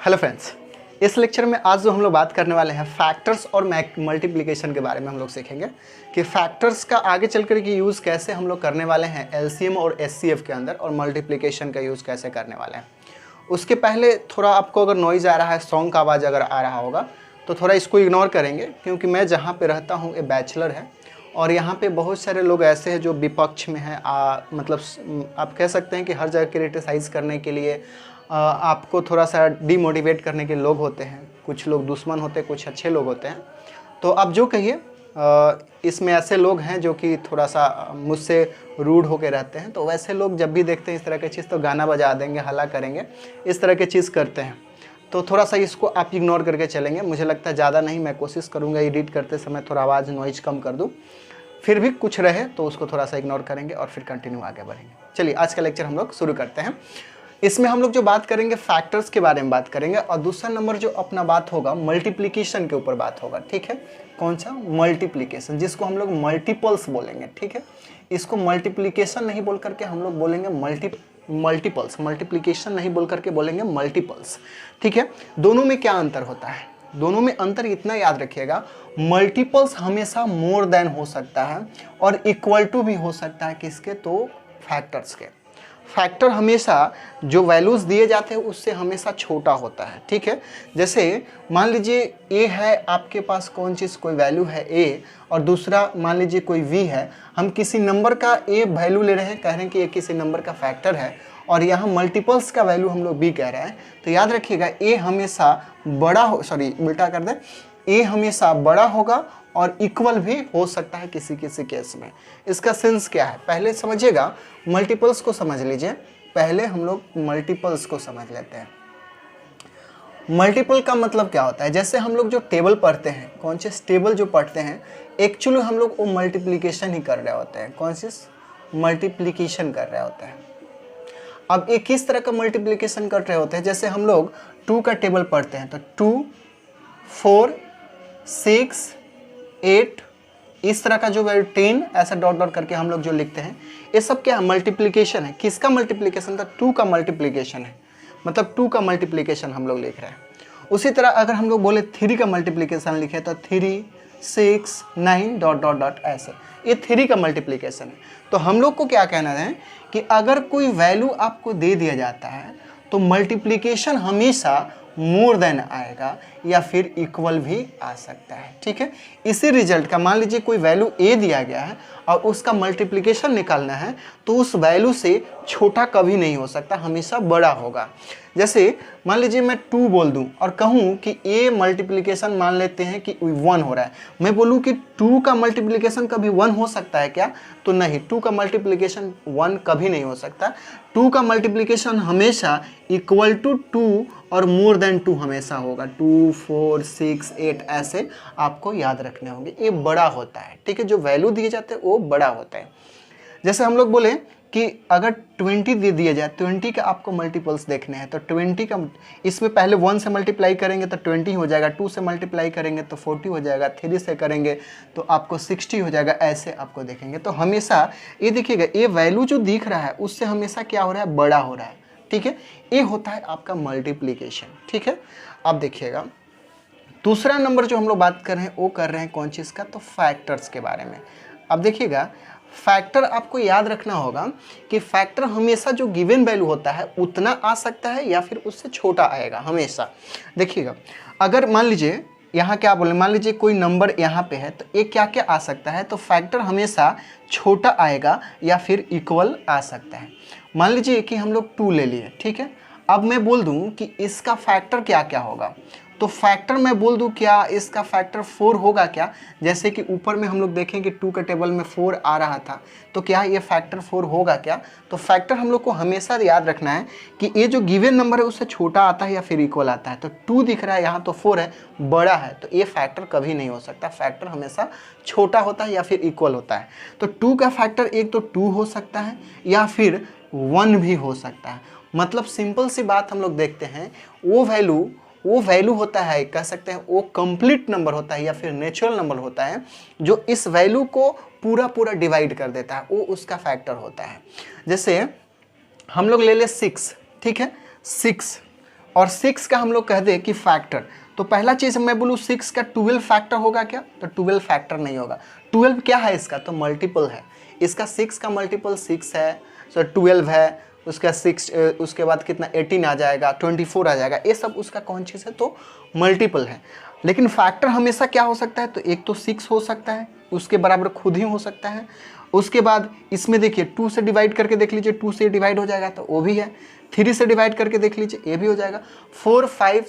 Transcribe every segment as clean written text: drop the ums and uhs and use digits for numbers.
Hello friends, इस lecture में आज जो हम लोग बात करने वाले हैं फैक्टर्स और मल्टीप्लिकेशन के बारे में हम लोग सीखेंगे कि फैक्टर्स का आगे चल कर के यूज़ कैसे हम लोग करने वाले हैं एलसीएम और एचसीएफ के अंदर, और मल्टीप्लिकेशन का यूज़ कैसे करने वाले हैं। उसके पहले थोड़ा आपको अगर नॉइज़ आ रहा है, सॉन्ग का आवाज़ अगर आ रहा होगा तो थोड़ा इसको इग्नोर करेंगे, क्योंकि मैं जहाँ पर रहता हूँ ये बैचलर है और यहाँ पे बहुत सारे लोग ऐसे हैं जो विपक्ष में हैं। मतलब आप कह सकते हैं कि हर जगह क्रिटिसाइज़ करने के लिए, आपको थोड़ा सा डीमोटिवेट करने के लोग होते हैं। कुछ लोग दुश्मन होते हैं, कुछ अच्छे लोग होते हैं। तो आप जो कहिए, इसमें ऐसे लोग हैं जो कि थोड़ा सा मुझसे रूड होके रहते हैं। तो वैसे लोग जब भी देखते हैं इस तरह की चीज़ तो गाना बजा देंगे, हल्ला करेंगे, इस तरह की चीज़ करते हैं। तो थोड़ा सा इसको आप इग्नोर करके चलेंगे। मुझे लगता है ज़्यादा नहीं, मैं कोशिश करूँगा एडिट करते समय थोड़ा आवाज़ नॉइज कम कर दूँ। फिर भी कुछ रहे तो उसको थोड़ा सा इग्नोर करेंगे और फिर कंटिन्यू आगे बढ़ेंगे। चलिए आज का लेक्चर हम लोग शुरू करते हैं। इसमें हम लोग जो बात करेंगे फैक्टर्स के बारे में बात करेंगे, और दूसरा नंबर जो अपना बात होगा मल्टीप्लिकेशन के ऊपर बात होगा। ठीक है, कौन सा? मल्टीप्लिकेशन, जिसको हम लोग मल्टीपल्स बोलेंगे। ठीक है, इसको मल्टीप्लिकेशन नहीं बोल करके हम लोग बोलेंगे मल्टीपल्स। मल्टीप्लिकेशन नहीं बोल करके बोलेंगे मल्टीपल्स। ठीक है, दोनों में क्या अंतर होता है? दोनों में अंतर इतना याद रखिएगा, मल्टीपल्स हमेशा मोर देन हो सकता है और इक्वल टू भी हो सकता है किसके? तो फैक्टर्स के। फैक्टर हमेशा जो वैल्यूज़ दिए जाते हैं उससे हमेशा छोटा होता है। ठीक है, जैसे मान लीजिए ए है, आपके पास कौन चीज़ कोई वैल्यू है ए, और दूसरा मान लीजिए कोई वी है। हम किसी नंबर का ए वैल्यू ले रहे हैं, कह रहे हैं कि ये किसी नंबर का फैक्टर है, और यहाँ मल्टीपल्स का वैल्यू हम लोग बी कह रहे हैं। तो याद रखिएगा ए हमेशा बड़ा हो, सॉरी उल्टा कर दें, ए हमेशा बड़ा होगा और इक्वल भी हो सकता है किसी किसी केस में। इसका सेंस क्या है पहले समझिएगा, मल्टीपल्स को समझ लीजिए। पहले हम लोग मल्टीपल्स को समझ लेते हैं। मल्टीपल का मतलब क्या होता है? जैसे हम लोग जो टेबल पढ़ते हैं, कौन सी टेबल जो पढ़ते हैं, एक्चुअली हम लोग वो मल्टीप्लिकेशन ही कर रहे होते हैं। कौन सी? मल्टीप्लिकेशन कर रहे होते हैं। अब एक किस तरह का मल्टीप्लिकेशन कर रहे होते हैं? जैसे हम लोग 2 का टेबल पढ़ते हैं तो 2, 4, 6, 8, इस तरह का जो वैल्यू 10, ऐसा डॉट डॉट करके हम लोग जो लिखते हैं, ये सब क्या है? मल्टीप्लिकेशन है। किसका मल्टीप्लिकेशन था? 2 का मल्टीप्लिकेशन है। मतलब 2 का मल्टीप्लिकेशन हम लोग लिख रहे हैं। उसी तरह अगर हम लोग बोले 3 का मल्टीप्लिकेशन लिखे तो 3, 6, 9 डॉट डॉट डॉट, ऐसे ये 3 का मल्टीप्लिकेशन है। तो हम लोग को क्या कहना है कि अगर कोई वैल्यू आपको दे दिया जाता है तो मल्टीप्लिकेशन हमेशा मोर देन आएगा या फिर इक्वल भी आ सकता है। ठीक है, इसी रिजल्ट का मान लीजिए कोई वैल्यू ए दिया गया है और उसका मल्टीप्लिकेशन निकालना है तो उस वैल्यू से छोटा कभी नहीं हो सकता, हमेशा बड़ा होगा। जैसे मान लीजिए मैं 2 बोल दूं और कहूं कि ए मल्टीप्लिकेशन मान लेते हैं कि 1 हो रहा है, मैं बोलूं कि 2 का मल्टीप्लिकेशन कभी 1 हो सकता है क्या? तो नहीं, 2 का मल्टीप्लिकेशन 1 कभी नहीं हो सकता। 2 का मल्टीप्लिकेशन हमेशा इक्वल टू 2 और मोर देन 2 हमेशा होगा। 2, 4, 6, 8 ऐसे आपको याद रखने होंगे। ये बड़ा होता है। ठीक है, जो वैल्यू दिए जाते हैं वो बड़ा होता है। जैसे हम लोग बोले कि अगर 20 दे दिया जाए, 20 का आपको मल्टीपल्स देखने हैं तो 20 का, इसमें पहले 1 से मल्टीप्लाई करेंगे तो 20 हो जाएगा, 2 से मल्टीप्लाई करेंगे तो 40 हो जाएगा, 3 से करेंगे तो आपको 60 हो जाएगा, ऐसे आपको देखेंगे। तो हमेशा ये देखिएगा, ये वैल्यू जो दिख रहा है उससे हमेशा क्या हो रहा है? बड़ा हो रहा है। ठीक है, ये होता है आपका मल्टीप्लिकेशन। ठीक है, अब देखिएगा दूसरा नंबर जो हम लोग बात कर रहे हैं वो कर रहे हैं कौन चीज़ का? तो फैक्टर्स के बारे में। अब देखिएगा, फैक्टर आपको याद रखना होगा कि फैक्टर हमेशा जो गिवन वैल्यू होता है उतना आ सकता है या फिर उससे छोटा आएगा हमेशा। देखिएगा, अगर मान लीजिए यहाँ क्या बोले, मान लीजिए कोई नंबर यहाँ पे है तो ये क्या क्या आ सकता है? तो फैक्टर हमेशा छोटा आएगा या फिर इक्वल आ सकता है। मान लीजिए कि हम लोग 2 ले लिए। ठीक है, अब मैं बोल दूँ कि इसका फैक्टर क्या क्या होगा, तो फैक्टर मैं बोल दूं क्या इसका फैक्टर 4 होगा क्या? जैसे कि ऊपर में हम लोग देखें कि 2 के टेबल में 4 आ रहा था, तो क्या ये फैक्टर 4 होगा क्या? तो फैक्टर हम लोग को हमेशा याद रखना है कि ये जो गिवन नंबर है उससे छोटा आता है या फिर इक्वल आता है। तो 2 दिख रहा है यहाँ, तो 4 है, बड़ा है, तो ये फैक्टर कभी नहीं हो सकता। फैक्टर हमेशा छोटा होता है या फिर इक्वल होता है। तो 2 का फैक्टर एक तो 2 हो सकता है या फिर 1 भी हो सकता है। मतलब सिंपल सी बात हम लोग देखते हैं, वो वैल्यू होता है, कह सकते हैं वो कंप्लीट नंबर होता है या फिर नेचुरल नंबर होता है जो इस वैल्यू को पूरा पूरा डिवाइड कर देता है, वो उसका फैक्टर होता है। जैसे हम लोग ले ले 6, ठीक है, 6 और 6 का हम लोग कह दे कि फैक्टर, तो पहला चीज़ मैं बोलूँ 6 का 12 फैक्टर होगा क्या, तो 12 फैक्टर नहीं होगा। 12 क्या है इसका, तो मल्टीपल है इसका। 6 का मल्टीपल 6 है, सो 12 है, उसका 6 उसके बाद कितना 18 आ जाएगा, 24 आ जाएगा, ये सब उसका कौन चीज़ है, तो मल्टीपल है। लेकिन फैक्टर हमेशा क्या हो सकता है, तो एक तो 6 हो सकता है, उसके बराबर खुद ही हो सकता है। उसके बाद इसमें देखिए 2 से डिवाइड करके देख लीजिए, 2 से डिवाइड हो जाएगा तो वो भी है। 3 से डिवाइड करके देख लीजिए, ये भी हो जाएगा। 4 5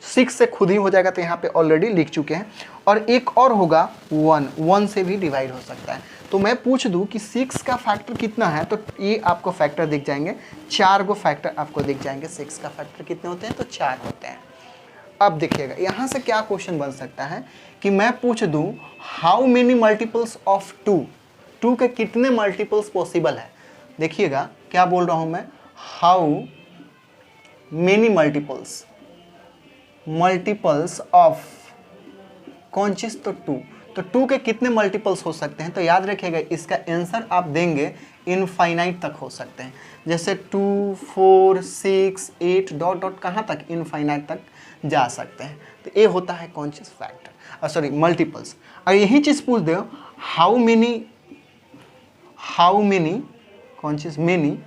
6 से खुद ही हो जाएगा, तो यहाँ पे ऑलरेडी लिख चुके हैं। और एक और होगा 1 से भी डिवाइड हो सकता है। तो मैं पूछ दूँ कि 6 का फैक्टर कितना है, तो ये आपको फैक्टर दिख जाएंगे, 4 गो फैक्टर आपको दिख जाएंगे। 6 का फैक्टर कितने होते हैं, तो 4 होते हैं। अब देखिएगा यहाँ से क्या क्वेश्चन बन सकता है कि मैं पूछ दूँ हाउ मेनी मल्टीपल्स ऑफ 2 के कितने मल्टीपल्स पॉसिबल है। देखिएगा क्या बोल रहा हूँ मैं, हाउ मेनी मल्टीपल्स ऑफ कौन चीज़, तो 2। तो 2 के कितने मल्टीपल्स हो सकते हैं, तो याद रखिएगा इसका आंसर आप देंगे इनफाइनाइट तक हो सकते हैं। जैसे 2 4 6 8 डॉट डॉट कहाँ तक, इनफाइनाइट तक जा सकते हैं। तो ये होता है कौन चीज़, फैक्टर, सॉरी मल्टीपल्स। और यही चीज़ पूछ दो हाउ मेनी कौन चीज़, many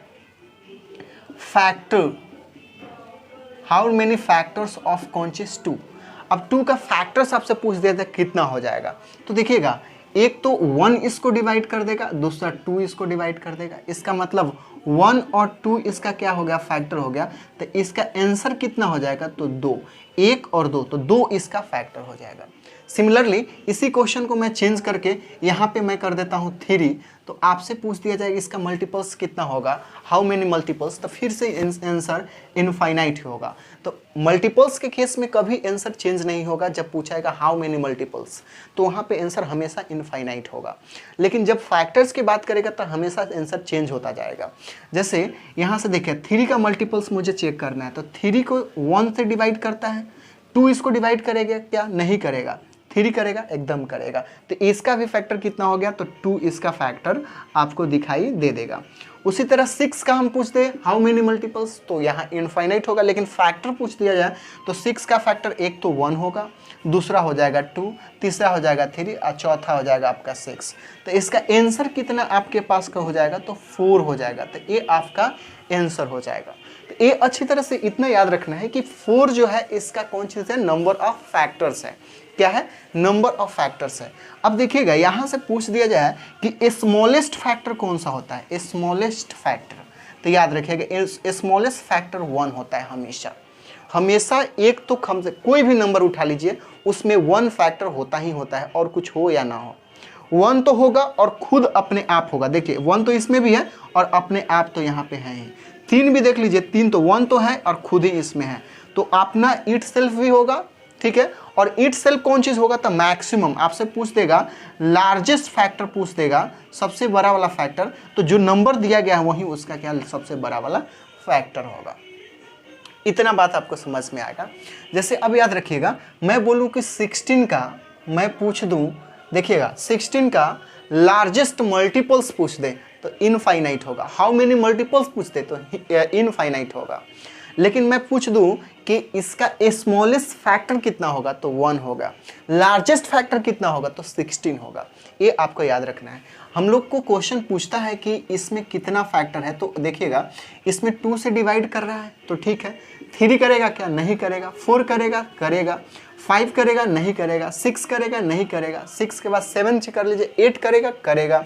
factor, how many factors of कौन चीज़, 2। अब 2 का फैक्टर्स आपसे पूछ दिया था कितना हो जाएगा, तो देखिएगा एक तो 1 इसको डिवाइड कर देगा, दूसरा 2 इसको डिवाइड कर देगा। इसका मतलब 1 और 2 इसका क्या हो गया, फैक्टर हो गया। तो इसका आंसर कितना हो जाएगा, तो 2। 1 और 2, तो 2 इसका फैक्टर हो जाएगा। सिमिलरली इसी क्वेश्चन को मैं चेंज करके यहाँ पे मैं कर देता हूँ 3, तो आपसे पूछ दिया जाएगा इसका मल्टीपल्स कितना होगा, हाउ मेनी मल्टीपल्स, तो फिर से आंसर इनफाइनाइट होगा। तो मल्टीपल्स के केस में कभी आंसर चेंज नहीं होगा। जब पूछाएगा हाउ मेनी मल्टीपल्स, तो वहाँ पे आंसर हमेशा इनफाइनाइट होगा। लेकिन जब फैक्टर्स की बात करेगा तो हमेशा आंसर चेंज होता जाएगा। जैसे यहाँ से देखिए 3 का मल्टीपल्स मुझे चेक करना है, तो 3 को 1 से डिवाइड करता है, 2 इसको डिवाइड करेगा क्या, नहीं करेगा, 3 करेगा, एकदम करेगा। तो इसका भी फैक्टर कितना हो गया, तो 2 इसका फैक्टर आपको दिखाई दे देगा। उसी तरह 6 का हम पूछते हैं हाउ मेनी मल्टीपल्स, तो यहाँ इनफाइनाइट होगा। लेकिन फैक्टर पूछ दिया जाए तो 6 का फैक्टर एक तो 1 होगा, दूसरा हो जाएगा 2, तीसरा हो जाएगा 3 और चौथा हो जाएगा आपका 6। तो इसका आंसर कितना आपके पास का हो जाएगा, तो 4 हो जाएगा। तो ये आपका आंसर हो जाएगा। तो ये अच्छी तरह से इतना याद रखना है कि 4 जो है इसका कौन चीज़ है, नंबर ऑफ फैक्टर्स है। क्या है, नंबर ऑफ फैक्टर्स है। अब देखिएगा यहाँ से पूछ दिया जाए कि स्मॉलेस्ट फैक्टर कौन सा होता है, स्मॉलेस्ट फैक्टर, तो याद रखिएगा स्मॉलेस्ट फैक्टर 1 होता है हमेशा। एक तो कम से कोई भी नंबर उठा लीजिए उसमें 1 फैक्टर होता ही होता है, और कुछ हो या ना हो 1 तो होगा और खुद अपने आप होगा। देखिए 1 तो इसमें भी है और अपने आप तो यहाँ पे है ही। 3 भी देख लीजिए, 3 तो 1 तो है और खुद ही इसमें है, तो अपना इट सेल्फ भी होगा, ठीक है। और इट सेल्फ कौन चीज़ होगा, तो मैक्सिमम आपसे पूछ देगा, लार्जेस्ट फैक्टर पूछ देगा, सबसे बड़ा वाला फैक्टर, तो जो नंबर दिया गया है वही उसका क्या सबसे बड़ा वाला फैक्टर होगा। इतना बात आपको समझ में आएगा। जैसे अब याद रखिएगा मैं बोलूँ कि 16 का मैं पूछ दूँ, देखिएगा 16 का लार्जेस्ट मल्टीपल्स पूछ दे तो इनफाइनाइट होगा, हाउ मेनी मल्टीपल्स पूछ दे तो इनफाइनाइट होगा। लेकिन मैं पूछ दूं कि इसका स्मॉलेस्ट फैक्टर कितना होगा, तो 1 होगा। लार्जेस्ट फैक्टर कितना होगा, तो 16 होगा। ये आपको याद रखना है। हम लोग को क्वेश्चन पूछता है कि इसमें कितना फैक्टर है, तो देखिएगा इसमें 2 से डिवाइड कर रहा है तो ठीक है। 3 करेगा क्या, नहीं करेगा। 4 करेगा, करेगा। 5 करेगा, नहीं करेगा। 6 करेगा, नहीं करेगा। 6 के बाद 7 से कर लीजिए, 8 करेगा, करेगा,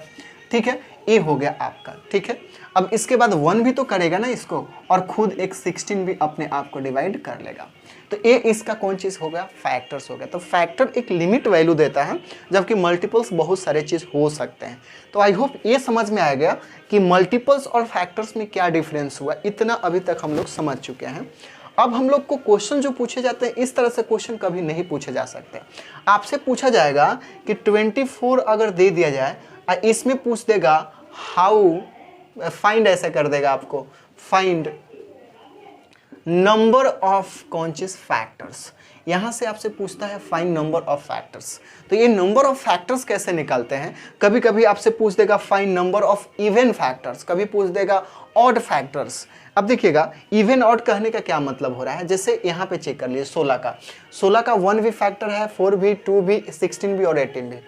ठीक है। ये हो गया आपका, ठीक है। अब इसके बाद 1 भी तो करेगा ना इसको, और खुद एक 16 भी अपने आप को डिवाइड कर लेगा। तो ये इसका कौन चीज़ हो गया, फैक्टर्स हो गया। तो फैक्टर एक लिमिट वैल्यू देता है, जबकि मल्टीपल्स बहुत सारे चीज़ हो सकते हैं। तो आई होप ये समझ में आ गया कि मल्टीपल्स और फैक्टर्स में क्या डिफरेंस हुआ। इतना अभी तक हम लोग समझ चुके हैं। अब हम लोग को क्वेश्चन जो पूछे जाते हैं, इस तरह से क्वेश्चन कभी नहीं पूछे जा सकते। आपसे पूछा जाएगा कि 24 अगर दे दिया जाए, इसमें पूछ देगा हाउ, फाइंड ऐसा कर देगा आपको, फाइंड नंबर ऑफ कौन चीज फैक्टर्स। यहां से आपसे पूछता है फाइंड नंबर ऑफ फैक्टर्स। तो ये नंबर ऑफ फैक्टर्स कैसे निकालते हैं, कभी कभी आपसे पूछ देगा find number of even factors, कभी पूछ देगा ऑड फैक्टर्स, अब देखिएगा इवन ऑड कहने का क्या मतलब हो रहा है, जैसे यहाँ पे चेक कर लिए 16 का 1 भी फैक्टर है, 4 भी, 2 भी, 16 भी और 18 भी।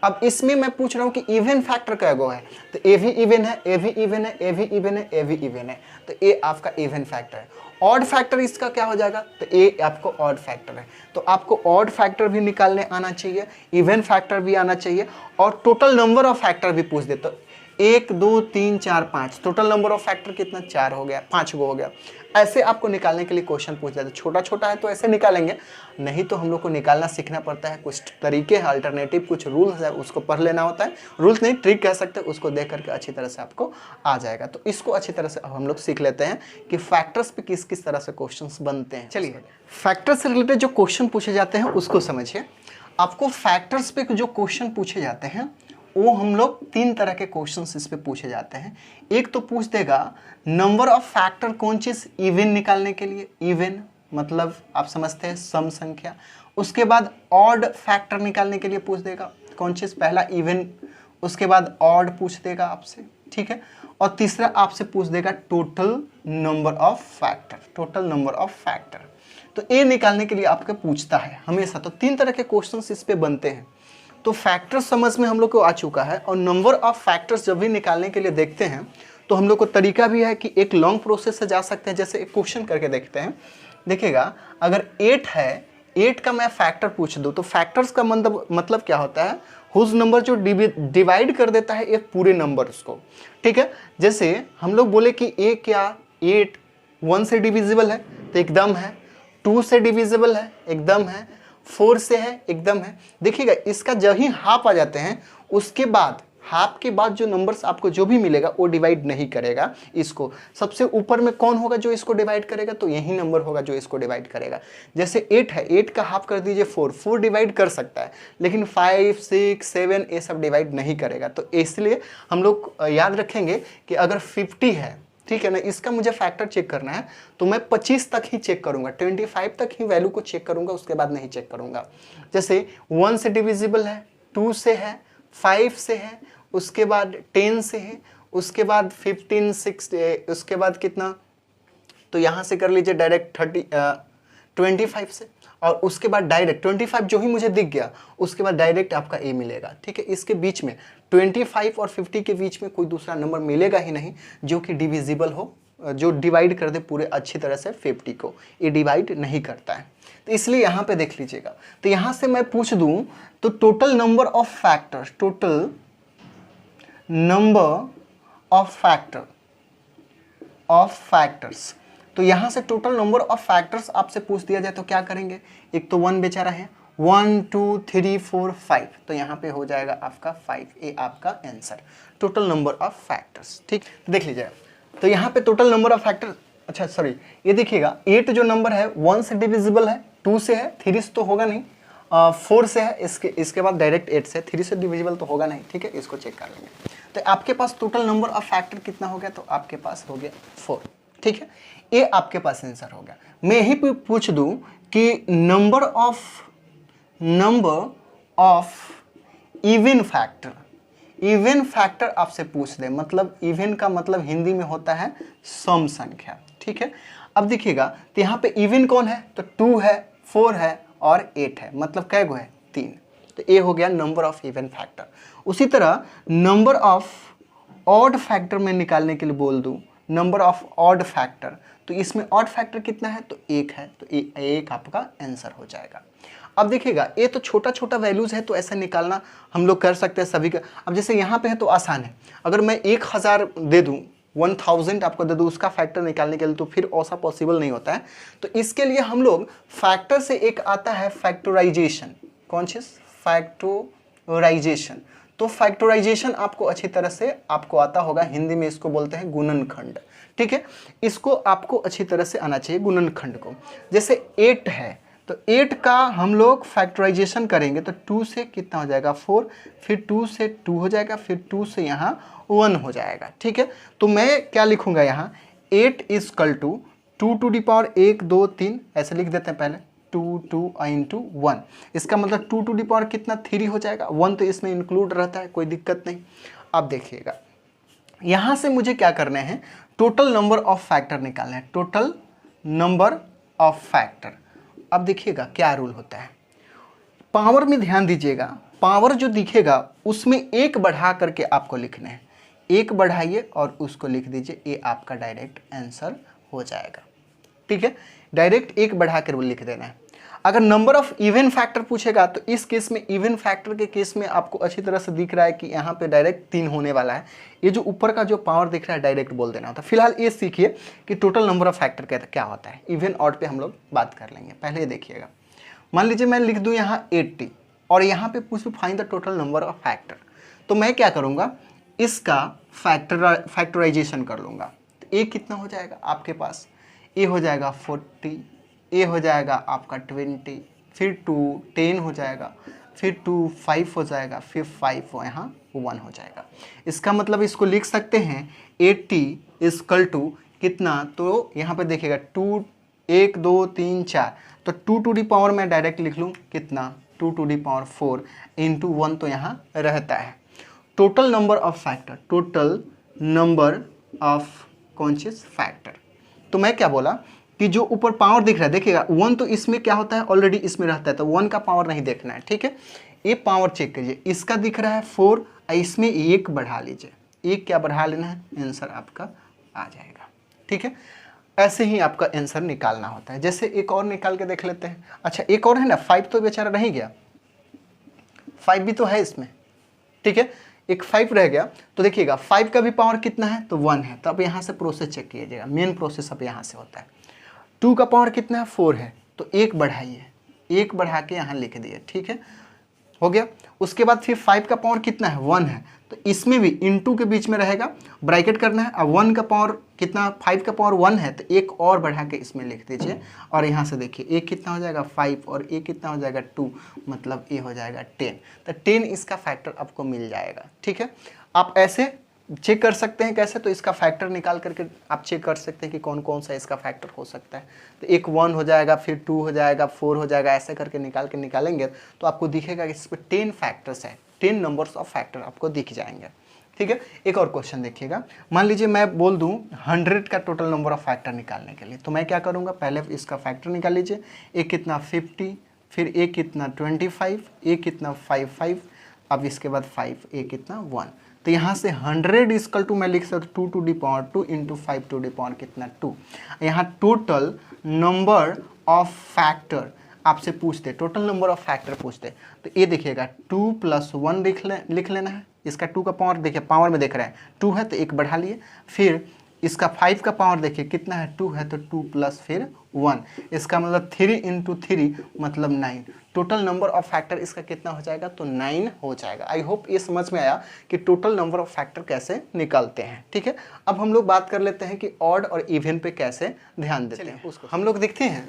अब इसमें मैं पूछ रहा हूँ कि इवन फैक्टर क्या गो है, तो ए भी इवन है, ए भी इवन है, ए भी इवन है, ए भी इवन है, तो ए आपका इवन फैक्टर है। ऑड फैक्टर इसका क्या हो जाएगा, तो ए आपको ऑड फैक्टर है। तो आपको ऑड फैक्टर भी निकालने आना चाहिए, इवन फैक्टर भी आना चाहिए, और टोटल नंबर ऑफ फैक्टर भी पूछ दे। तो 1 2 3 4 5 टोटल नंबर ऑफ फैक्टर कितना, 4 हो गया, 5 गो हो गया। ऐसे आपको निकालने के लिए क्वेश्चन पूछ जाते हैं। छोटा छोटा है तो ऐसे निकालेंगे, नहीं तो हम लोग को निकालना सीखना पड़ता है। कुछ तरीके हैं, अल्टरनेटिव कुछ रूल्स है, उसको पढ़ लेना होता है। रूल्स नहीं, ट्रिक कह सकते हैं, उसको देख करके अच्छी तरह से आपको आ जाएगा। तो इसको अच्छी तरह से हम लोग सीख लेते हैं कि फैक्टर्स पे किस किस तरह से क्वेश्चन बनते हैं। चलिए फैक्टर से रिलेटेड जो क्वेश्चन पूछे जाते हैं उसको समझिए। आपको फैक्टर्स पे जो क्वेश्चन पूछे जाते हैं वो हम लोग 3 तरह के क्वेश्चंस इस पे पूछे जाते हैं। एक तो पूछ देगा नंबर ऑफ फैक्टर, कौन चीज़, इवन निकालने के लिए, इवन मतलब आप समझते हैं सम संख्या। उसके बाद ऑड फैक्टर निकालने के लिए पूछ देगा, कौन चीज़, पहला इवन, उसके बाद ऑड पूछ देगा आपसे, ठीक है। और तीसरा आपसे पूछ देगा total number of factor, total number of factor. तो ए निकालने के लिए आपके पूछता है हमेशा। तो 3 तरह के क्वेश्चंस इस पे बनते हैं। तो फैक्टर्स समझ में हम लोग को आ चुका है, और नंबर ऑफ फैक्टर्स जब भी निकालने के लिए देखते हैं तो हम लोग को तरीका भी है कि एक लॉन्ग प्रोसेस से जा सकते हैं। जैसे एक क्वेश्चन करके देखते हैं, देखिएगा अगर 8 है, 8 का मैं फैक्टर पूछ दूँ तो फैक्टर्स का मतलब क्या होता है, हुज नंबर जो डिवाइड कर देता है एक पूरे नंबर्स को, ठीक है। जैसे हम लोग बोले कि ए क्या 8 1 से डिविजिबल है तो एकदम है, 2 से डिविजिबल है एकदम है, 4 से है एकदम है। देखिएगा इसका जब ही हाफ आ जाते हैं उसके बाद, हाफ के बाद जो नंबर्स आपको जो भी मिलेगा वो डिवाइड नहीं करेगा इसको। सबसे ऊपर में कौन होगा जो इसको डिवाइड करेगा, तो यही नंबर होगा जो इसको डिवाइड करेगा। जैसे 8 है, 8 का हाफ कर दीजिए 4, 4 डिवाइड कर सकता है, लेकिन 5 6 7 ये सब डिवाइड नहीं करेगा। तो इसलिए हम लोग याद रखेंगे कि अगर 50 है, ठीक है ना, इसका मुझे फैक्टर चेक करना है तो मैं 25 तक ही चेक करूंगा, 25 तक ही वैल्यू को चेक करूंगा, उसके बाद नहीं चेक करूंगा। जैसे 1 से डिविजिबल है, 2 से है, 5 से है, उसके बाद 10 से है, उसके बाद 15 6, उसके बाद कितना, तो यहाँ से कर लीजिए डायरेक्ट 25 से, और उसके बाद डायरेक्ट 25 जो ही मुझे दिख गया उसके बाद डायरेक्ट आपका ए मिलेगा, ठीक है। इसके बीच में 25 और 50 के बीच में कोई दूसरा नंबर मिलेगा ही नहीं जो कि डिविजिबल हो, जो डिवाइड कर दे पूरे अच्छी तरह से 50 को, ये डिवाइड नहीं करता है। तो इसलिए यहाँ पे देख लीजिएगा, तो यहाँ से मैं पूछ दूँ तो total number of factors, total number of factors, तो यहाँ से टोटल नंबर ऑफ फैक्टर्स आपसे पूछ दिया जाए तो क्या करेंगे, एक तो 1 बेचारा है, 1 2 3 4 5, तो यहाँ पे हो जाएगा आपका 5, ये आपका answer, total number of factors, ठीक। देख लीजिए तो यहाँ पे टोटल नंबर ऑफ फैक्टर्स, अच्छा सॉरी, ये देखिएगा 8 जो नंबर है 1 से डिविजिबल है, 2 से है, 3 से तो होगा नहीं, 4 से है, इसके बाद डायरेक्ट 8 से, 3 से डिविजिबल तो होगा नहीं, ठीक है, इसको चेक कर लेंगे। तो आपके पास टोटल नंबर ऑफ फैक्टर कितना हो गया, तो आपके पास हो गया 4, ठीक है, ये आपके पास आंसर हो गया। मैं यही पूछ दूं कि नंबर ऑफ इवन फैक्टर आपसे पूछ दे, मतलब इवन का मतलब हिंदी में होता है सम संख्या, ठीक है। अब देखिएगा तो यहाँ पे इवन कौन है, तो 2 है, 4 है और 8 है, मतलब कै गो है, 3, तो ये हो गया नंबर ऑफ इवन फैक्टर। उसी तरह नंबर ऑफ ऑड फैक्टर में निकालने के लिए बोल दूं, नंबर ऑफ ऑड फैक्टर, तो इसमें ऑड फैक्टर कितना है, तो 1 है, तो 1 आपका आंसर हो जाएगा। अब देखिएगा ये तो छोटा छोटा वैल्यूज है तो ऐसा निकालना हम लोग कर सकते हैं सभी का। अब जैसे यहाँ पे है तो आसान है, अगर मैं 1000 दे दूँ, 1000 आपको दे दूँ उसका फैक्टर निकालने के लिए, तो फिर ऐसा पॉसिबल नहीं होता है। तो इसके लिए हम लोग फैक्टर से एक आता है फैक्टराइजेशन, कौन चीज़, फैक्टराइजेशन। तो फैक्टराइजेशन आपको अच्छी तरह से आपको आता होगा, हिंदी में इसको बोलते हैं गुणनखंड, ठीक है। इसको आपको अच्छी तरह से आना चाहिए गुणनखंड को। जैसे 8 है तो 8 का हम लोग फैक्टराइजेशन करेंगे तो 2 से कितना हो जाएगा, 4, फिर 2 से 2 हो जाएगा, फिर 2 से यहाँ 1 हो जाएगा, ठीक है। तो मैं क्या लिखूंगा यहाँ, 8 is equal to 2 to the power 1 2 3, ऐसे लिख देते हैं पहले, 2 2 इंटू 1, इसका मतलब 2 टू दी पावर कितना, 3 हो जाएगा, 1 तो इसमें इंक्लूड रहता है, कोई दिक्कत नहीं। अब देखिएगा यहाँ से मुझे क्या करने हैं, टोटल नंबर ऑफ फैक्टर निकालना है, टोटल नंबर ऑफ फैक्टर। अब देखिएगा क्या रूल होता है, पावर में ध्यान दीजिएगा, पावर जो दिखेगा उसमें एक बढ़ा करके आपको लिखना है, एक बढ़ाइए और उसको लिख दीजिए, ये आपका डायरेक्ट आंसर हो जाएगा। ठीक है, डायरेक्ट एक बढ़ा कर लिख देना है। अगर नंबर ऑफ इवन फैक्टर पूछेगा तो इस केस में, इवन फैक्टर के केस में आपको अच्छी तरह से दिख रहा है कि यहाँ पे डायरेक्ट 3 होने वाला है, ये जो ऊपर का जो पावर दिख रहा है डायरेक्ट बोल देना होता है। फिलहाल ये सीखिए कि टोटल नंबर ऑफ फैक्टर क्या होता है, इवन ऑड पे हम लोग बात कर लेंगे, पहले ये देखिएगा। मान लीजिए मैं लिख दूं यहाँ 80 और यहाँ पे पूछ find the total number of factor, तो मैं क्या करूँगा, इसका फैक्टराइजेशन कर लूँगा। तो ए कितना हो जाएगा आपके पास, ए हो जाएगा 40, ए हो जाएगा आपका 20, फिर 2 10 हो जाएगा, फिर 2 5 हो जाएगा, फिर 5 यहाँ 1 हो जाएगा। इसका मतलब इसको लिख सकते हैं 80 इक्वल टू कितना, तो यहाँ पे देखिएगा 2 1 2 3 4, तो 2 टू दी पावर मैं डायरेक्ट लिख लूँ कितना, 2 टू दी पावर 4 इंटू 1 तो यहाँ रहता है। Total number of factor, total number of conscious factor, तो मैं क्या बोला कि जो ऊपर पावर दिख रहा है देखिएगा 1 तो इसमें क्या होता है, ऑलरेडी इसमें रहता है, तो 1 का पावर नहीं देखना है। ठीक है, ये पावर चेक कीजिए, इसका दिख रहा है 4, इसमें 1 बढ़ा लीजिए, 1 क्या बढ़ा लेना है, आंसर आपका आ जाएगा। ठीक है, ऐसे ही आपका आंसर निकालना होता है। जैसे एक और निकाल के देख लेते हैं। अच्छा एक और है ना, 5 तो बेचारा नहीं गया, 5 भी तो है इसमें। ठीक है, एक 5 रह गया, तो देखिएगा 5 का भी पावर कितना है, तो 1 है, तो अब यहाँ से प्रोसेस चेक कीजिएगा, मेन प्रोसेस अब यहाँ से होता है। 2 का पावर कितना है, 4 है, तो 1 बढ़ाइए, 1 बढ़ा के यहाँ लिख दिए। ठीक है, हो गया। उसके बाद फिर 5 का पावर कितना है, 1 है, तो इसमें भी इनटू के बीच में रहेगा, ब्रैकेट करना है। अब 1 का पावर कितना, 5 का पावर 1 है, तो 1 और बढ़ा के इसमें लिख दीजिए, और यहाँ से देखिए 1 कितना हो जाएगा 5 और 1 कितना हो जाएगा 2, मतलब ये हो जाएगा 10, तो 10 इसका फैक्टर आपको मिल जाएगा। ठीक है, आप ऐसे चेक कर सकते हैं, कैसे, तो इसका फैक्टर निकाल करके आप चेक कर सकते हैं कि कौन कौन सा इसका फैक्टर हो सकता है। तो एक 1 हो जाएगा, फिर 2 हो जाएगा, 4 हो जाएगा, ऐसे करके निकालेंगे तो आपको दिखेगा कि इस पर 10 फैक्टर्स है, 10 नंबर्स ऑफ फैक्टर आपको दिख जाएंगे। ठीक है, एक और क्वेश्चन देखिएगा। मान लीजिए मैं बोल दूं 100 का टोटल नंबर ऑफ फैक्टर निकालने के लिए, तो मैं क्या करूँगा, पहले इसका फैक्टर निकाल लीजिए। एक कितना 50, फिर एक कितना 25, एक कितना 5, अब इसके बाद 5, एक कितना 1, तो यहाँ से 100 इक्वल टू मैं लिख सकता हूँ 2 to the power 2 into 5 to the power कितना 2। यहाँ टोटल नंबर ऑफ फैक्टर आपसे पूछते, टोटल नंबर ऑफ फैक्टर पूछते, तो ये देखिएगा 2 + 1 लिख लेना है। इसका 2 का पावर देखिए, पावर में देख रहे हैं 2 है तो 1 बढ़ा लिए, फिर इसका 5 का पावर देखिए कितना है, 2 है, तो 2 प्लस फिर 1, इसका मतलब 3 इंटू 3 मतलब 9। टोटल नंबर ऑफ फैक्टर इसका कितना हो जाएगा, तो 9 हो जाएगा। आई होप ये समझ में आया कि टोटल नंबर ऑफ फैक्टर कैसे निकालते हैं। ठीक है, अब हम लोग बात कर लेते हैं कि ऑड और इवन पे कैसे ध्यान देते हैं। उसको हम लोग देखते हैं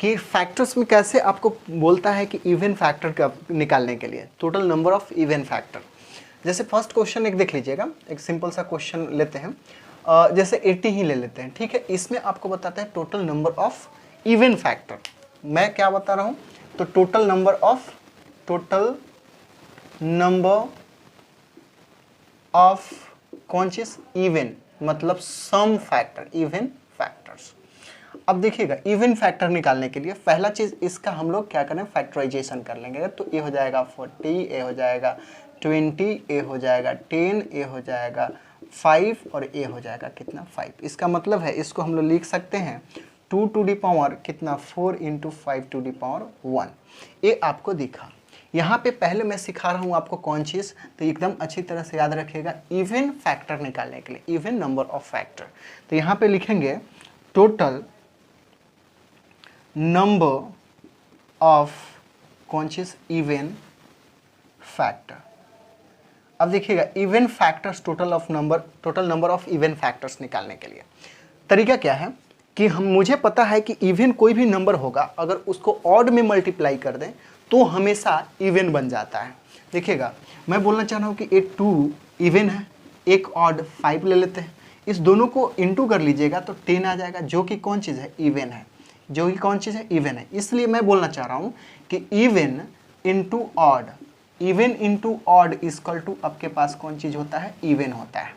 कि फैक्टर्स में कैसे आपको बोलता है कि इवन फैक्टर का निकालने के लिए total number of even factor. जैसे फर्स्ट क्वेश्चन एक देख लीजिएगा, एक सिंपल सा क्वेश्चन लेते हैं, जैसे 80 ही ले लेते हैं। ठीक है, इसमें आपको बताता है total number of even factor. मैं क्या बता रहा हूँ, तो total number of conscious even मतलब सम फैक्टर, इवन फैक्टर्स। अब देखिएगा इवन फैक्टर निकालने के लिए पहला चीज इसका हम लोग क्या करें, फैक्टराइजेशन कर लेंगे। तो ए हो जाएगा 40, ए हो जाएगा 20, ए हो जाएगा 10, ए हो जाएगा 5 और ए हो जाएगा कितना 5। इसका मतलब है इसको हम लोग लिख सकते हैं 2 टू दी पावर कितना 4 इंटू 5 टू दी पावर 1। ये आपको दिखा। यहाँ पे पहले मैं सिखा रहा हूँ आपको कॉन्शियस, तो एकदम अच्छी तरह से याद रखिएगा इवन फैक्टर निकालने के लिए, इवन नंबर ऑफ फैक्टर। तो यहाँ पे लिखेंगे total number of conscious even factor. अब देखिएगा even factors, total number of even factors निकालने के लिए तरीका क्या है कि मुझे पता है कि इवन कोई भी नंबर होगा, अगर उसको ऑड में मल्टीप्लाई कर दें तो हमेशा इवन बन जाता है। देखिएगा मैं बोलना चाह रहा हूँ कि एक 2 इवन है, एक ऑड 5 ले लेते हैं, इस दोनों को इंटू कर लीजिएगा तो 10 आ जाएगा, जो कि कौन चीज़ है, इवन है, जो कि कौन चीज़ है, इवन है। इसलिए मैं बोलना चाह रहा हूँ कि even into odd, even into odd equal to आपके पास कौन चीज़ होता है, इवन होता है।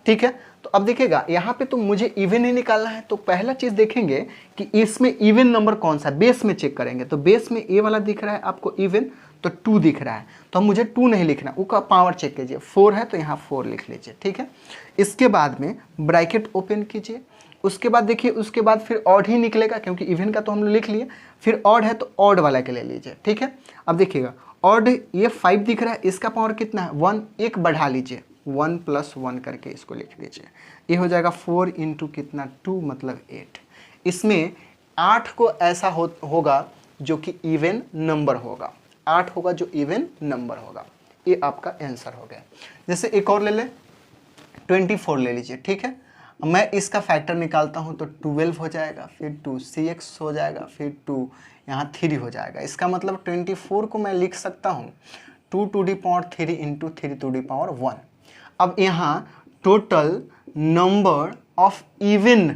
ठीक है। तो अब देखिएगा यहाँ पे तो मुझे इवन ही निकालना है, तो पहला चीज देखेंगे कि इसमें इवन नंबर कौन सा है, बेस में चेक करेंगे। तो बेस में ए वाला दिख रहा है आपको इवन, तो 2 दिख रहा है, तो हम मुझे 2 नहीं लिखना, उसका पावर चेक कीजिए, 4 है तो यहाँ 4 लिख लीजिए, ठीक है। इसके बाद में ब्रैकेट ओपन कीजिए, उसके बाद देखिए उसके बाद फिर ऑड ही निकलेगा, क्योंकि इवन का तो हम लोग लिख लिए, फिर ऑड है तो ऑड वाला के ले लीजिए, ठीक है। अब देखिएगा ऑड ये 5 दिख रहा है, इसका पावर कितना है 1, एक बढ़ा लीजिए 1 + 1 करके इसको लिख लीजिए, ये हो जाएगा 4 × कितना 2 मतलब 8। इसमें 8 को ऐसा होगा जो कि इवन नंबर होगा, 8 होगा जो इवन नंबर होगा, ये आपका आंसर हो गया। जैसे एक और ले लें, 24 ले लीजिए, ठीक है। मैं इसका फैक्टर निकालता हूँ तो 12 हो जाएगा, फिर 2 CX हो जाएगा, फिर 2 यहाँ 3 हो जाएगा। इसका मतलब 24 को मैं लिख सकता हूँ 2 to the power 3 × 3 to the power 1। अब यहाँ total number of even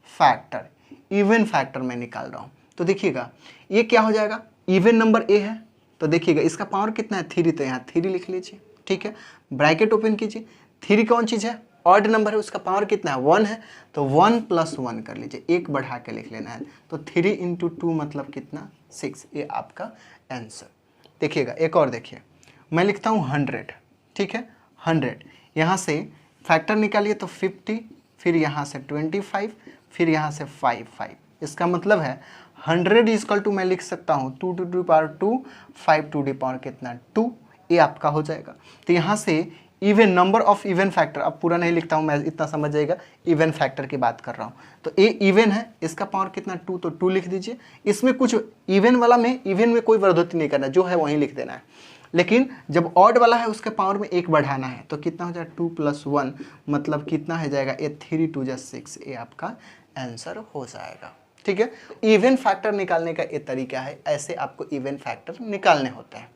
factor मैं निकाल रहा हूँ, तो देखिएगा ये क्या हो जाएगा, इवन नंबर ए है, तो देखिएगा इसका पावर कितना है 3, तो यहाँ 3 लिख लीजिए, ठीक है। ब्रैकेट ओपन कीजिए, 3 कौन चीज़ है, ऑड नंबर है, उसका पावर कितना है 1 है, तो 1 + 1 कर लीजिए, एक बढ़ा के लिख लेना है, तो 3 × 2 मतलब कितना 6, ये आपका आंसर। देखिएगा एक और देखिए, मैं लिखता हूँ 100, ठीक है। 100 यहाँ से फैक्टर निकालिए तो 50, फिर यहाँ से 25, फिर यहाँ से 5, इसका मतलब है 100 = मैं लिख सकता हूँ 2 to the power 2, 5 to the power कितना 2, ये आपका हो जाएगा। तो यहाँ से even number of even factor, अब पूरा नहीं लिखता हूँ मैं, इतना समझ जाएगा, इवन फैक्टर की बात कर रहा हूँ, तो ए इवन है, इसका पावर कितना 2, तो 2 लिख दीजिए। इसमें कुछ इवन वाला में इवन में कोई बढ़ोतरी नहीं करना, जो है वहीं लिख देना है, लेकिन जब ऑड वाला है उसके पावर में एक बढ़ाना है, तो कितना हो जाएगा 2 + 1 मतलब कितना हो जाएगा, ये 3 × 2 = 6, ये आपका आंसर हो जाएगा, ठीक है। इवन फैक्टर निकालने का ये तरीका है, ऐसे आपको इवन फैक्टर निकालने होते हैं।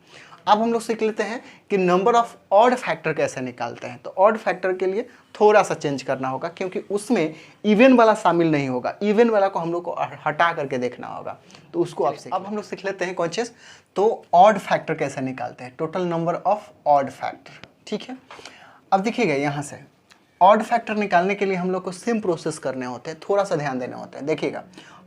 अब हम लोग सीख लेते हैं कि नंबर ऑफ ऑड फैक्टर कैसे निकालते हैं। तो ऑड फैक्टर के लिए थोड़ा सा चेंज करना होगा, क्योंकि उसमें इवन वाला शामिल नहीं होगा, इवन वाला को हम लोग को हटा करके देखना होगा, तो उसको आप सीख। अब हम लोग सीख लेते हैं कौन चीज़, तो ऑड फैक्टर कैसे निकालते हैं, total number of odd factor, ठीक है। अब देखिएगा यहाँ से ऑड फैक्टर निकालने के लिए हम लोग को सेम प्रोसेस करने होते हैं, थोड़ा सा ध्यान देने होते हैं। देखिएगा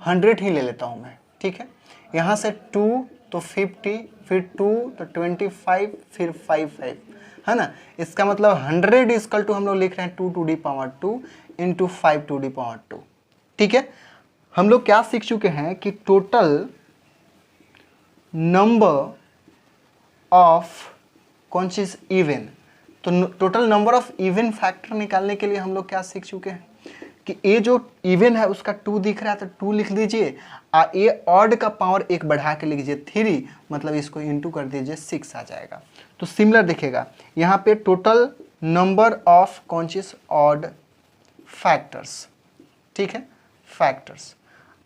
100 ही ले लेता हूँ मैं, ठीक है। यहाँ से 2 तो 50, फिर 2 तो 25, फिर 5 है ना। इसका मतलब 100 = हम लोग लिख रहे हैं 2 to the power 2 × 5 to the power 2, ठीक है। हम लोग क्या सीख चुके हैं कि टोटल नंबर ऑफ कौन चीज़ इवन, तो total number of even factor निकालने के लिए हम लोग क्या सीख चुके हैं कि ये जो इवन है उसका 2 दिख रहा है तो 2 लिख दीजिए, ये ऑड का पावर एक बढ़ा के लिख दीजिए 3, मतलब इसको इंटू कर दीजिए 6 आ जाएगा। तो सिमिलर दिखेगा यहाँ पे टोटल नंबर ऑफ कौन चीज़ ऑड फैक्टर्स, ठीक है, फैक्टर्स।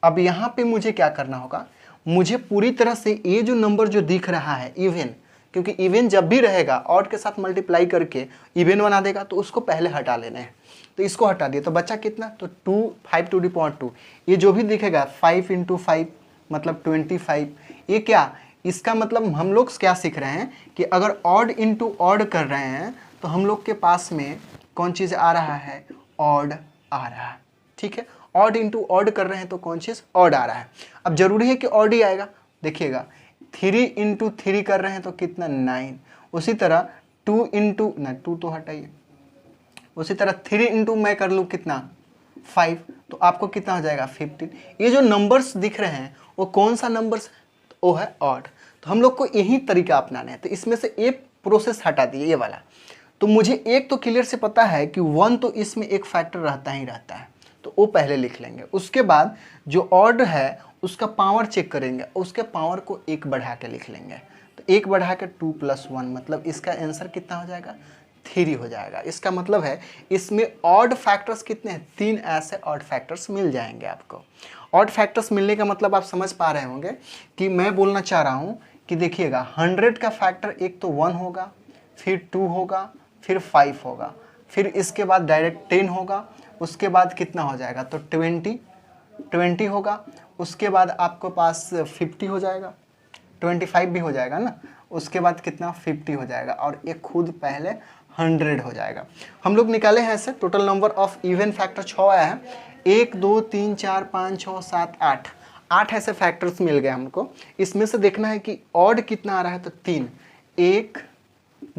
अब यहाँ पे मुझे क्या करना होगा, मुझे पूरी तरह से ये जो नंबर जो दिख रहा है इवन, क्योंकि इवन जब भी रहेगा ऑड के साथ मल्टीप्लाई करके इवन बना देगा, तो उसको पहले हटा लेना है, तो इसको हटा दिए तो बचा कितना, तो 5 to the power 2, ये जो भी दिखेगा 5 × 5 मतलब 25, ये क्या, इसका मतलब हम लोग क्या सीख रहे हैं कि अगर ऑड इंटू ऑड कर रहे हैं तो हम लोग के पास में कौन चीज़ आ रहा है, ऑड आ रहा है, ठीक है। ऑड इंटू ऑड कर रहे हैं तो कौन चीज़ ऑड आ रहा है। अब जरूरी है कि ऑड ही आएगा, देखिएगा 3 × 3 कर रहे हैं तो कितना 9, उसी तरह 2 × ना 2 तो हटाइए, उसी तरह 3 × मैं कर लूँ कितना 5, तो आपको कितना हो जाएगा 15। ये जो नंबर्स दिख रहे हैं वो कौन सा नंबर्स, वो है ऑड। तो हम लोग को यही तरीका अपनाना है, तो इसमें से एक प्रोसेस हटा दिए ये वाला। तो मुझे एक तो क्लियर से पता है कि 1 तो इसमें एक फैक्टर रहता ही रहता है, तो वो पहले लिख लेंगे। उसके बाद जो ऑड है उसका पावर चेक करेंगे, उसके पावर को एक बढ़ा के लिख लेंगे, तो एक बढ़ा के 2 + 1 मतलब इसका आंसर कितना हो जाएगा 3 हो जाएगा। इसका मतलब है इसमें ऑड फैक्टर्स कितने हैं, 3 ऐसे ऑड फैक्टर्स मिल जाएंगे आपको। ऑड फैक्टर्स मिलने का मतलब आप समझ पा रहे होंगे कि मैं बोलना चाह रहा हूँ कि देखिएगा 100 का फैक्टर एक तो 1 होगा, फिर 2 होगा, फिर 5 होगा, फिर इसके बाद डायरेक्ट 10 होगा, उसके बाद कितना हो जाएगा तो 20 होगा, उसके बाद आपके पास 50 हो जाएगा, 25 भी हो जाएगा ना, उसके बाद कितना 50 हो जाएगा, और ये खुद पहले 100 हो जाएगा। हम लोग निकाले हैं ऐसे, total number of even factor 6 आया है। 1 2 3 4 5 6 7 8 ऐसे फैक्टर्स मिल गए हमको। इसमें से देखना है कि ऑड कितना आ रहा है, तो 3, 1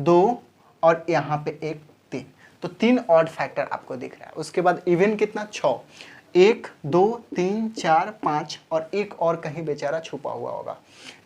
2 और यहाँ पे 1 3, तो 3 ऑड फैक्टर आपको दिख रहा है। उसके बाद इवन कितना, 6, 1 2 3 4 5 और एक और कहीं बेचारा छुपा हुआ होगा,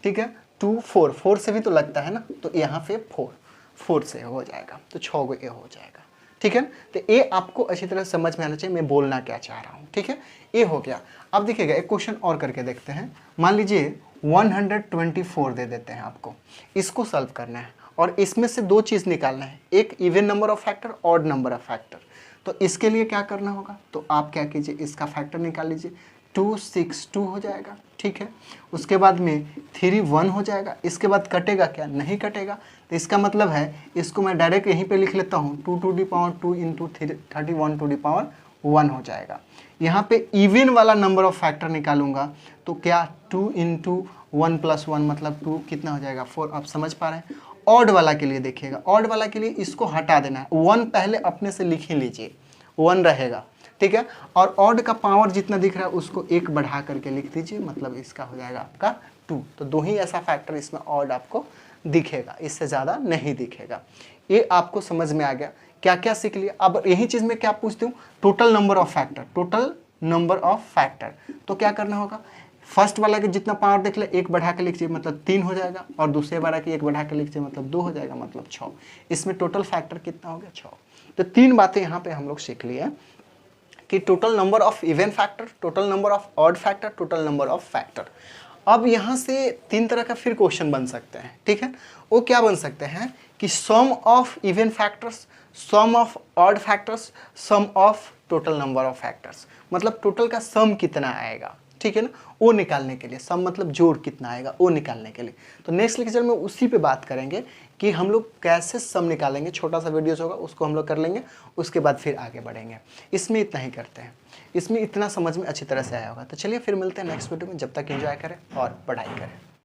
ठीक है। 2 4 से भी तो लगता है ना, तो यहाँ पे 4 से हो जाएगा, तो 6 को ए हो जाएगा, ठीक है। तो ए आपको अच्छी तरह समझ में आना चाहिए मैं बोलना क्या चाह रहा हूँ, ठीक है। ए हो गया। अब देखिएगा एक क्वेश्चन और करके देखते हैं। मान लीजिए 124 दे देते हैं आपको, इसको सॉल्व करना है और इसमें से 2 चीज़ निकालना है, एक even number of factor, odd number of factor. तो इसके लिए क्या करना होगा, तो आप क्या कीजिए, इसका फैक्टर निकाल लीजिए, 2 6 2 हो जाएगा, ठीक है। उसके बाद में 3 1 हो जाएगा। इसके बाद कटेगा क्या, नहीं कटेगा, तो इसका मतलब है इसको मैं डायरेक्ट यहीं पे लिख लेता हूँ, 2 to the power 2 into 31 to the power 1 हो जाएगा। यहाँ पे इवन वाला नंबर ऑफ फैक्टर निकालूंगा तो क्या 2 इंटू 1 प्लस 1 मतलब 2 कितना हो जाएगा, 4। आप समझ पा रहे हैं। ऑड वाला के लिए देखिएगा, ऑड वाला के लिए इसको हटा देना है, 1 पहले अपने से लिख ही लीजिए, 1 रहेगा, ठीक है। और ऑड का पावर जितना दिख रहा है उसको 1 बढ़ा करके लिख दीजिए, मतलब इसका हो जाएगा आपका 2। तो 2 ही ऐसा फैक्टर इसमें ऑड आपको दिखेगा, इससे ज़्यादा नहीं दिखेगा। ये आपको समझ में आ गया। क्या क्या सीख लिया। अब यही चीज़ में क्या पूछती हूँ, total number of factor, total number of factor. तो क्या करना होगा, फर्स्ट वाला के जितना पावर देख ले 1 बढ़ा के लिखिए मतलब 3 हो जाएगा, और दूसरे वाला के 1 बढ़ा के लिखिए मतलब 2 हो जाएगा, मतलब 6। इसमें टोटल फैक्टर कितना हो गया, 6। तो 3 बातें यहाँ पे हम लोग सीख लिए कि total number of even factor, total number of odd factor, total number of factor. अब यहाँ से 3 तरह का फिर क्वेश्चन बन सकते हैं, ठीक है। वो क्या बन सकते हैं कि sum of even factors, sum of odd factors, sum of total number of factors, मतलब टोटल का सम कितना आएगा, ठीक है ना, वो निकालने के लिए। सम मतलब जोड़ कितना आएगा वो निकालने के लिए। तो नेक्स्ट लेक्चर में उसी पे बात करेंगे कि हम लोग कैसे सम निकालेंगे। छोटा सा वीडियोस होगा उसको हम लोग कर लेंगे, उसके बाद फिर आगे बढ़ेंगे। इसमें इतना ही करते हैं, इसमें इतना समझ में अच्छी तरह से आया होगा। तो चलिए फिर मिलते हैं नेक्स्ट वीडियो में, जब तक एंजॉय करें और पढ़ाई करें।